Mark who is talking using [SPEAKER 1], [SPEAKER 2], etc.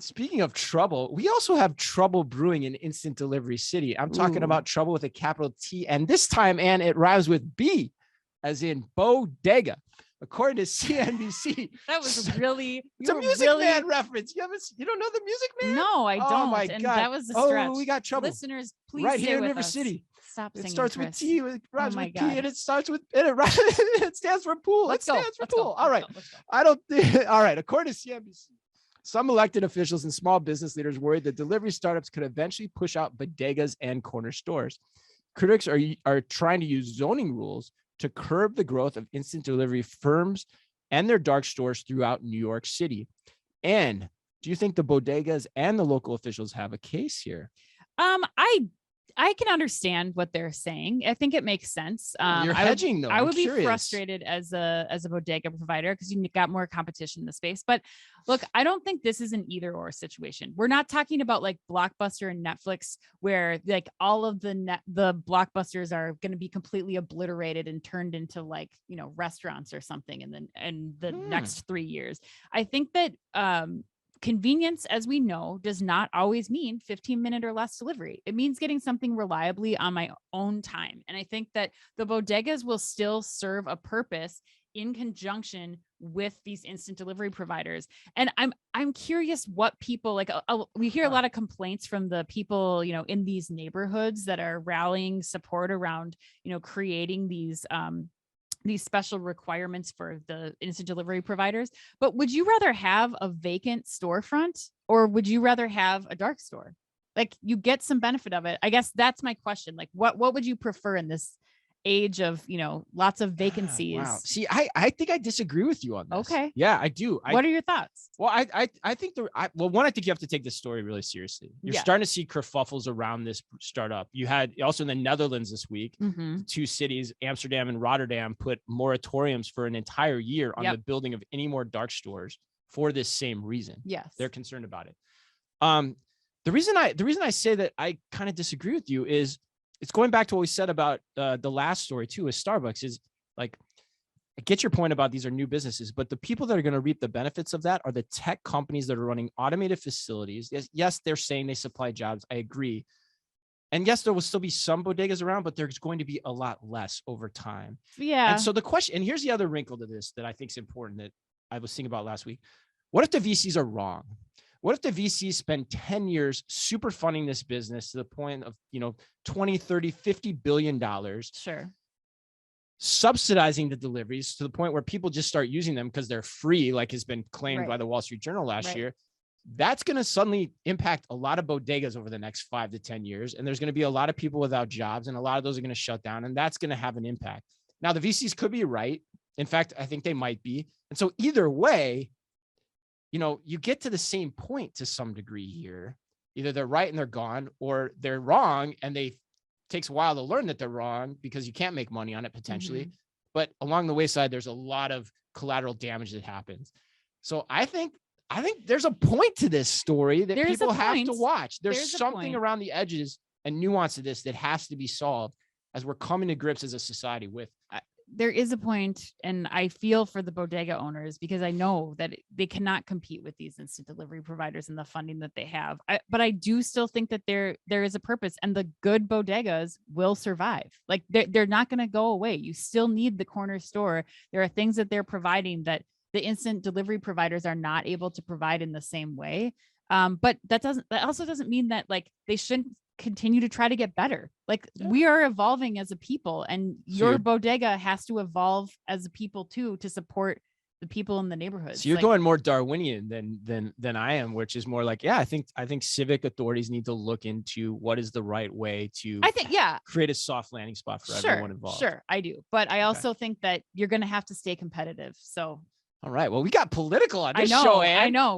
[SPEAKER 1] Speaking of trouble, we also have trouble brewing in instant delivery city. I'm talking about trouble with a capital T, and this time, and it rhymes with B, as in bodega. According to CNBC,
[SPEAKER 2] that was really
[SPEAKER 1] it's a Music Man reference. You don't know the Music Man?
[SPEAKER 2] No, I don't.
[SPEAKER 1] Oh my
[SPEAKER 2] and
[SPEAKER 1] God.
[SPEAKER 2] That was the stretch.
[SPEAKER 1] Oh, we got trouble.
[SPEAKER 2] Listeners, please
[SPEAKER 1] right
[SPEAKER 2] stay
[SPEAKER 1] here in
[SPEAKER 2] with
[SPEAKER 1] River
[SPEAKER 2] us.
[SPEAKER 1] City.
[SPEAKER 2] Stop singing.
[SPEAKER 1] It starts
[SPEAKER 2] Chris.
[SPEAKER 1] with T. It rhymes with P,
[SPEAKER 2] God.
[SPEAKER 1] and it starts with it stands for pool.
[SPEAKER 2] Let's
[SPEAKER 1] it
[SPEAKER 2] go.
[SPEAKER 1] stands for
[SPEAKER 2] Let's
[SPEAKER 1] pool.
[SPEAKER 2] go.
[SPEAKER 1] All right.
[SPEAKER 2] Let's go.
[SPEAKER 1] I don't think. All right. According to CNBC, some elected officials and small business leaders worried that delivery startups could eventually push out bodegas and corner stores. Critics are trying to use zoning rules to curb the growth of instant delivery firms and their dark stores throughout New York City. And do you think the bodegas and the local officials have a case here?
[SPEAKER 2] I can understand what they're saying. I think it makes sense.
[SPEAKER 1] You're hedging, though.
[SPEAKER 2] I would be frustrated as a bodega provider because you got more competition in the space. But look, I don't think this is an either or situation. We're not talking about like Blockbuster and Netflix, where like all of the blockbusters are going to be completely obliterated and turned into like, restaurants or something in the next 3 years. I think that convenience, as we know, does not always mean 15-minute or less delivery. It means getting something reliably on my own time. And I think that the bodegas will still serve a purpose in conjunction with these instant delivery providers. And I'm curious what people like. We hear a lot of complaints from the people, in these neighborhoods that are rallying support around, creating these special requirements for the instant delivery providers. But would you rather have a vacant storefront, or would you rather have a dark store? Like, you get some benefit of it. I guess that's my question. Like, what would you prefer in this age of, lots of vacancies?
[SPEAKER 1] Wow. See, I think I disagree with you on this.
[SPEAKER 2] Okay.
[SPEAKER 1] Yeah, I do.
[SPEAKER 2] What are your thoughts?
[SPEAKER 1] Well, I think one, I think you have to take this story really seriously. You're starting to see kerfuffles around this startup. You had also in the Netherlands this week, 2 cities, Amsterdam and Rotterdam, put moratoriums for an entire year on the building of any more dark stores for this same reason.
[SPEAKER 2] Yes.
[SPEAKER 1] They're concerned about it. The reason I say that I kind of disagree with you is it's going back to what we said about the last story too, with Starbucks. Is like, I get your point about these are new businesses, but the people that are going to reap the benefits of that are the tech companies that are running automated facilities. Yes, they're saying they supply jobs. I agree. And yes, there will still be some bodegas around, but there's going to be a lot less over time.
[SPEAKER 2] Yeah.
[SPEAKER 1] And so the question, and here's the other wrinkle to this that I think is important that I was thinking about last week. What if the VCs are wrong? What if the VCs spend 10 years super funding this business to the point of, 20, 30, $50 billion?
[SPEAKER 2] Sure.
[SPEAKER 1] Subsidizing the deliveries to the point where people just start using them because they're free, like has been claimed by the Wall Street Journal last year. That's going to suddenly impact a lot of bodegas over the next 5 to 10 years. And there's going to be a lot of people without jobs, and a lot of those are going to shut down, and that's going to have an impact. Now, the VCs could be right. In fact, I think they might be. And so either way, you get to the same point to some degree here. Either they're right and they're gone, or they're wrong and takes a while to learn that they're wrong because you can't make money on it potentially. But along the wayside, there's a lot of collateral damage that happens. So I think there's a point to this story that people have to watch. There's something around the edges and nuance to this that has to be solved as we're coming to grips as a society with.
[SPEAKER 2] There is a point, and I feel for the bodega owners because I know that they cannot compete with these instant delivery providers and the funding that they have. But I do still think that there is a purpose, and the good bodegas will survive. Like, they're not going to go away. You still need the corner store. There are things that they're providing that the instant delivery providers are not able to provide in the same way. But that also doesn't mean that like they shouldn't continue to try to get better. Like, we are evolving as a people, and your bodega has to evolve as a people too, to support the people in the neighborhood.
[SPEAKER 1] So you're going more Darwinian than I am, which is more like, I think civic authorities need to look into what is the right way to create a soft landing spot for everyone involved.
[SPEAKER 2] Sure, I do. But I also think that you're going to have to stay competitive. So
[SPEAKER 1] all right. Well, we got political on this show, Ann.
[SPEAKER 2] I know.